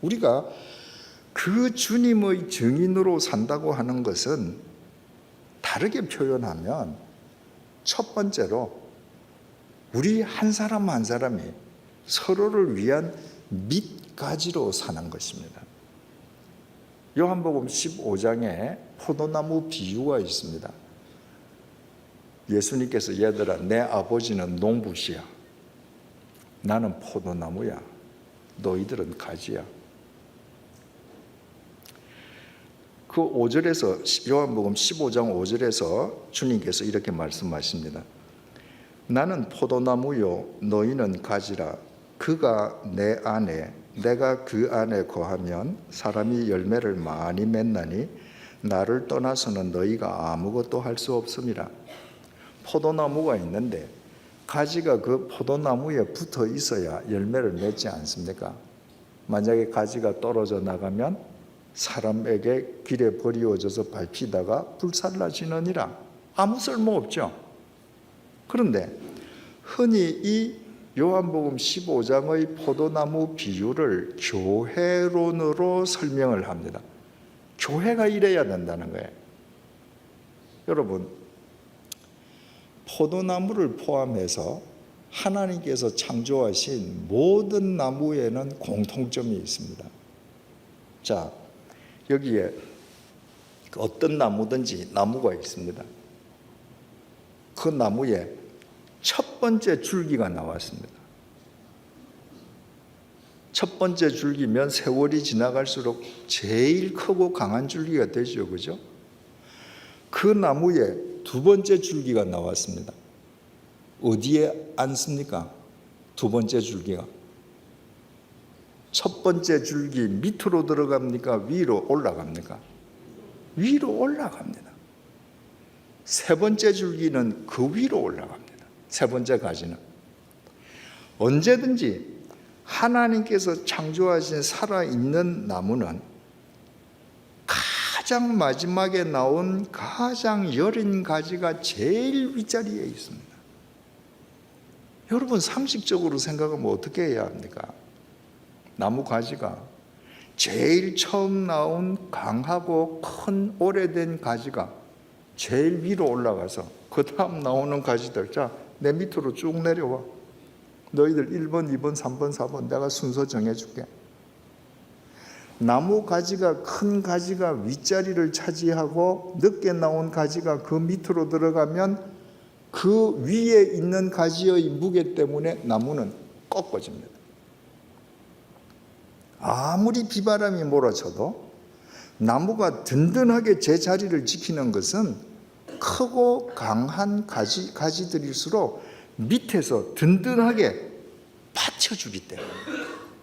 우리가 그 주님의 증인으로 산다고 하는 것은 다르게 표현하면 첫 번째로 우리 한 사람 한 사람이 서로를 위한 밑가지로 사는 것입니다. 요한복음 15장에 포도나무 비유가 있습니다. 예수님께서 얘들아 내 아버지는 농부시야. 나는 포도나무야. 너희들은 가지야. 그 5절에서 요한복음 15장 5절에서 주님께서 이렇게 말씀하십니다. 나는 포도나무요 너희는 가지라. 그가 내 안에 내가 그 안에 거하면 사람이 열매를 많이 맺나니 나를 떠나서는 너희가 아무것도 할 수 없음이라. 포도나무가 있는데 가지가 그 포도나무에 붙어 있어야 열매를 맺지 않습니까? 만약에 가지가 떨어져 나가면 사람에게 길에 버리워져서 밟히다가 불살라지느니라. 아무 쓸모 없죠. 그런데 흔히 이 요한복음 15장의 포도나무 비유를 교회론으로 설명을 합니다. 교회가 이래야 된다는 거예요. 여러분, 포도나무를 포함해서 하나님께서 창조하신 모든 나무에는 공통점이 있습니다. 자, 여기에 어떤 나무든지 나무가 있습니다. 그 나무에 첫 번째 줄기가 나왔습니다. 첫 번째 줄기면 세월이 지나갈수록 제일 크고 강한 줄기가 되죠. 그죠? 그 나무에 두 번째 줄기가 나왔습니다. 어디에 앉습니까? 두 번째 줄기가. 첫 번째 줄기 밑으로 들어갑니까? 위로 올라갑니까? 위로 올라갑니다. 세 번째 줄기는 그 위로 올라갑니다. 세 번째 가지는. 언제든지 하나님께서 창조하신 살아있는 나무는 가장 마지막에 나온 가장 여린 가지가 제일 윗자리에 있습니다. 여러분 상식적으로 생각하면 어떻게 해야 합니까? 나무 가지가 제일 처음 나온 강하고 큰 오래된 가지가 제일 위로 올라가서 그 다음 나오는 가지들, 자, 내 밑으로 쭉 내려와. 너희들 1번, 2번, 3번, 4번 내가 순서 정해줄게. 나무 가지가 큰 가지가 윗자리를 차지하고 늦게 나온 가지가 그 밑으로 들어가면 그 위에 있는 가지의 무게 때문에 나무는 꺾어집니다. 아무리 비바람이 몰아쳐도 나무가 든든하게 제 자리를 지키는 것은 크고 강한 가지들일수록 밑에서 든든하게 받쳐주기 때문에,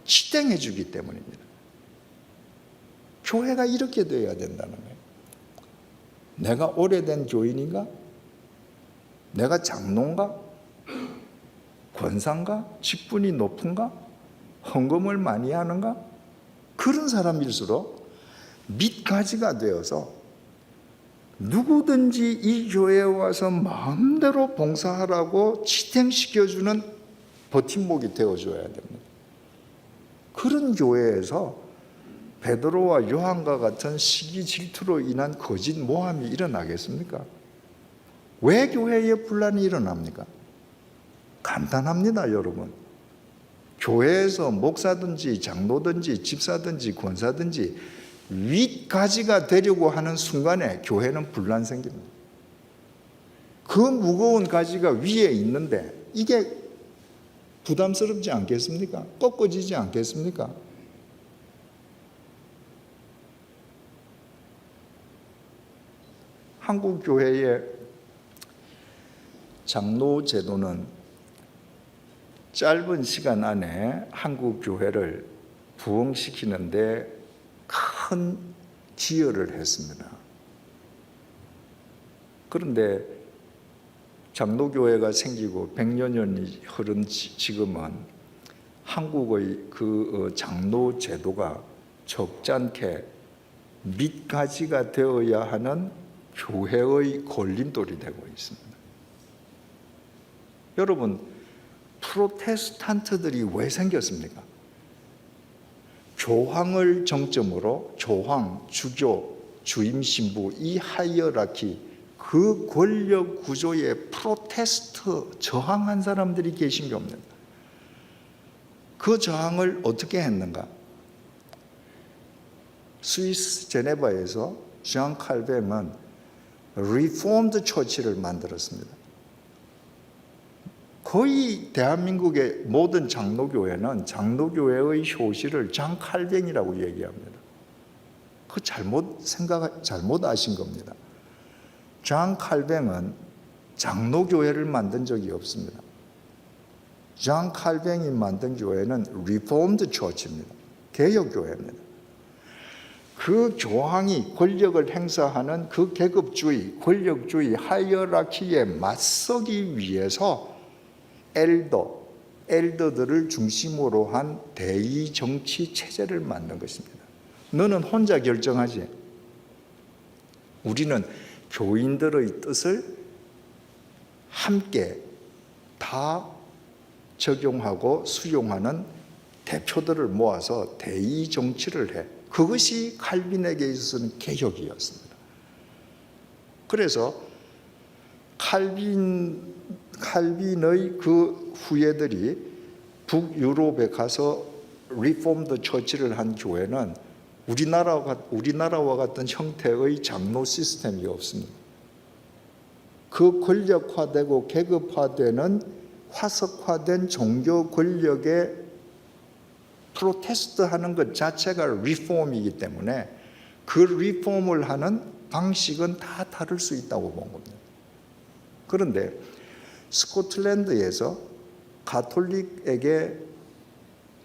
지탱해주기 때문입니다. 교회가 이렇게 되어야 된다는 거예요. 내가 오래된 교인인가? 내가 장로인가? 권사인가? 직분이 높은가? 헌금을 많이 하는가? 그런 사람일수록 밑가지가 되어서 누구든지 이 교회에 와서 마음대로 봉사하라고 지탱시켜주는 버팀목이 되어줘야 됩니다. 그런 교회에서 베드로와 요한과 같은 시기 질투로 인한 거짓 모함이 일어나겠습니까? 왜 교회에 분란이 일어납니까? 간단합니다, 여러분. 교회에서 목사든지 장로든지 집사든지 권사든지 윗가지가 되려고 하는 순간에 교회는 분란 생깁니다. 그 무거운 가지가 위에 있는데 이게 부담스럽지 않겠습니까? 꺾어지지 않겠습니까? 한국 교회의 장로 제도는 짧은 시간 안에 한국 교회를 부흥시키는데 큰 기여를 했습니다. 그런데 장로교회가 생기고 100여 년이 흐른 지금은 한국의 그 장로 제도가 적잖게 밑가지가 되어야 하는 교회의 걸림돌이 되고 있습니다. 여러분, 프로테스탄트들이 왜 생겼습니까? 조항을 정점으로 조항, 주교, 주임 신부 이 하이어라키 그 권력 구조에 프로테스트 저항한 사람들이 계신 게 없는 그 저항을 어떻게 했는가? 스위스 제네바에서 장 칼뱅은 리폼드 처치를 만들었습니다. 거의 대한민국의 모든 장로교회는 장로교회의 효시를 장 칼뱅이라고 얘기합니다. 그 잘못 아신 겁니다. 장 칼뱅은 장로교회를 만든 적이 없습니다. 장 칼뱅이 만든 교회는 리폼드 처치입니다. 개혁교회입니다. 그 교황이 권력을 행사하는 그 계급주의, 권력주의, 하이어라키에 맞서기 위해서 엘더들을 중심으로 한 대의 정치 체제를 만든 것입니다. 너는 혼자 결정하지. 우리는 교인들의 뜻을 함께 다 적용하고 수용하는 대표들을 모아서 대의 정치를 해. 그것이 칼빈에게 있어서는 개혁이었습니다. 그래서 칼빈의 그 후예들이 북유럽에 가서 리폼드 처치를 한 교회는 우리나라와 같은 형태의 장로 시스템이 없습니다. 그 권력화되고 계급화되는 화석화된 종교 권력에 프로테스트하는 것 자체가 리폼이기 때문에 그 리폼을 하는 방식은 다 다를 수 있다고 본 겁니다. 그런데 스코틀랜드에서 가톨릭에게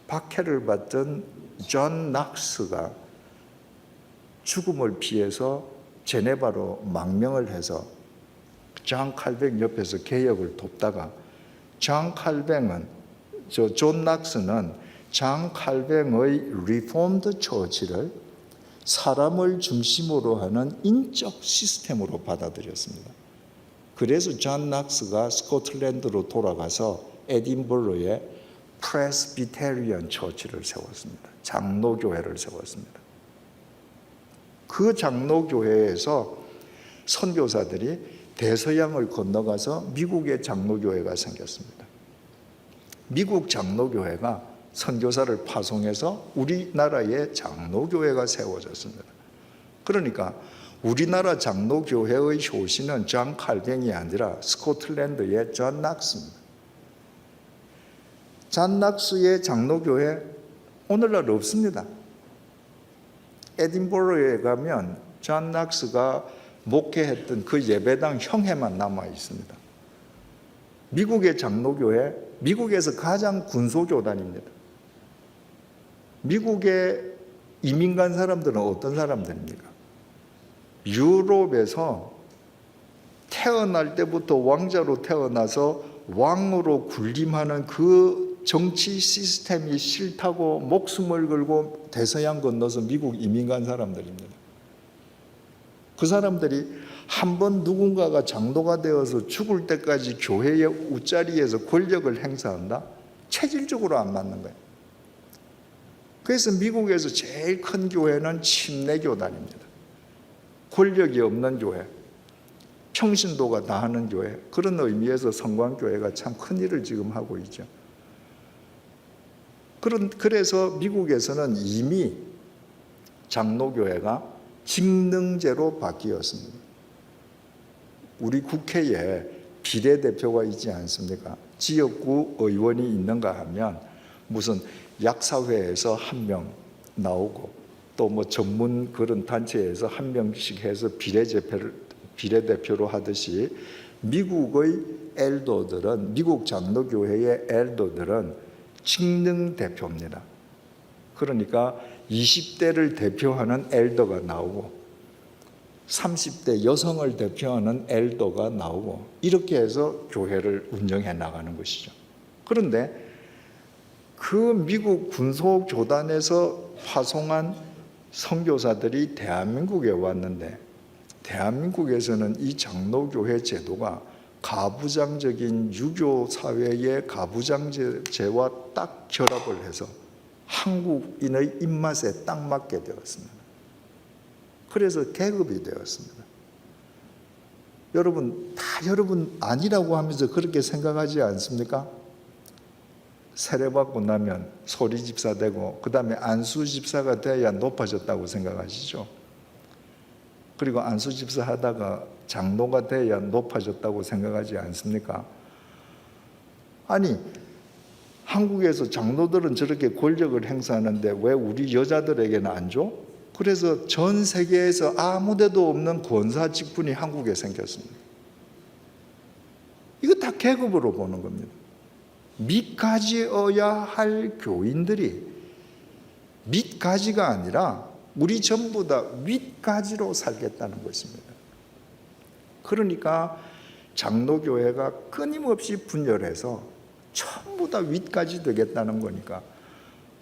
박해를 받던 존 낙스가 죽음을 피해서 제네바로 망명을 해서 장 칼뱅 옆에서 개혁을 돕다가 존 낙스는 장 칼뱅의 리폼드 처치를 사람을 중심으로 하는 인적 시스템으로 받아들였습니다. 그래서 존 낙스가 스코틀랜드로 돌아가서 에딘버러에 프레스비테리언 처치를 세웠습니다. 장로교회를 세웠습니다. 그 장로교회에서 선교사들이 대서양을 건너가서 미국의 장로교회가 생겼습니다. 미국 장로교회가 선교사를 파송해서 우리나라의 장로교회가 세워졌습니다. 그러니까 우리나라 장로교회의 효시는 장 칼뱅이 아니라 스코틀랜드의 존 낙스입니다. 존 낙스의 장로교회 오늘날 없습니다. 에딘버러에 가면 존 낙스가 목회했던 그 예배당 형회만 남아 있습니다. 미국의 장로교회, 미국에서 가장 군소교단입니다. 미국에 이민 간 사람들은 어떤 사람들입니까? 유럽에서 태어날 때부터 왕자로 태어나서 왕으로 군림하는 그 정치 시스템이 싫다고 목숨을 걸고 대서양 건너서 미국 이민 간 사람들입니다. 그 사람들이 한번 누군가가 장로가 되어서 죽을 때까지 교회의 웃자리에서 권력을 행사한다? 체질적으로 안 맞는 거예요. 그래서 미국에서 제일 큰 교회는 침례교단입니다. 권력이 없는 교회, 평신도가 다 하는 교회, 그런 의미에서 성광교회가 참 큰 일을 지금 하고 있죠. 그래서 미국에서는 이미 장로교회가 직능제로 바뀌었습니다. 우리 국회에 비례대표가 있지 않습니까? 지역구 의원이 있는가 하면 무슨 약사회에서 한 명 나오고 또 뭐 전문 그런 단체에서 한 명씩 해서 비례대표로 하듯이 미국의 엘더들은, 미국 장로교회의 엘더들은 직능 대표입니다. 그러니까 20대를 대표하는 엘더가 나오고 30대 여성을 대표하는 엘더가 나오고 이렇게 해서 교회를 운영해 나가는 것이죠. 그런데 그 미국 군소교단에서 파송한 선교사들이 대한민국에 왔는데 대한민국에서는 이 장로교회 제도가 가부장적인 유교 사회의 가부장제와 딱 결합을 해서 한국인의 입맛에 딱 맞게 되었습니다. 그래서 계급이 되었습니다. 여러분, 다 여러분 아니라고 하면서 그렇게 생각하지 않습니까? 세례받고 나면 소리집사 되고 그 다음에 안수집사가 돼야 높아졌다고 생각하시죠? 그리고 안수집사 하다가 장로가 돼야 높아졌다고 생각하지 않습니까? 아니, 한국에서 장로들은 저렇게 권력을 행사하는데 왜 우리 여자들에게는 안 줘? 그래서 전 세계에서 아무 데도 없는 권사 직분이 한국에 생겼습니다. 이거 다 계급으로 보는 겁니다. 밑가지여야 할 교인들이 밑가지가 아니라 우리 전부 다 윗가지로 살겠다는 것입니다. 그러니까 장로교회가 끊임없이 분열해서 전부 다 윗가지 되겠다는 거니까.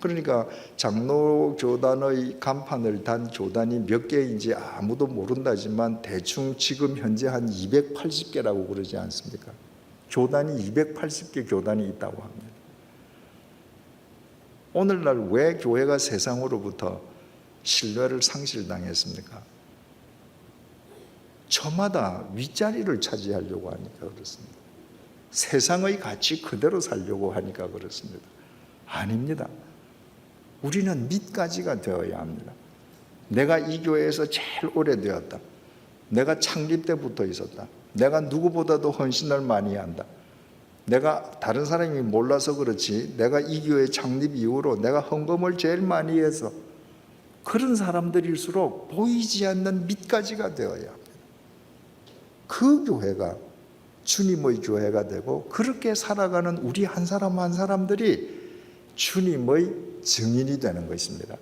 그러니까 장로교단의 간판을 단 교단이 몇 개인지 아무도 모른다지만 대충 지금 현재 한 280개라고 그러지 않습니까? 교단이 280개 교단이 있다고 합니다. 오늘날 왜 교회가 세상으로부터 신뢰를 상실당했습니까? 저마다 윗자리를 차지하려고 하니까 그렇습니다. 세상의 가치 그대로 살려고 하니까 그렇습니다. 아닙니다. 우리는 밑가지가 되어야 합니다. 내가 이 교회에서 제일 오래되었다. 내가 창립 때부터 있었다. 내가 누구보다도 헌신을 많이 한다. 내가 다른 사람이 몰라서 그렇지 내가 이 교회 창립 이후로 내가 헌금을 제일 많이 해서 그런 사람들일수록 보이지 않는 밑가지가 되어야 합니다. 그 교회가 주님의 교회가 되고 그렇게 살아가는 우리 한 사람 한 사람들이 주님의 증인이 되는 것입니다.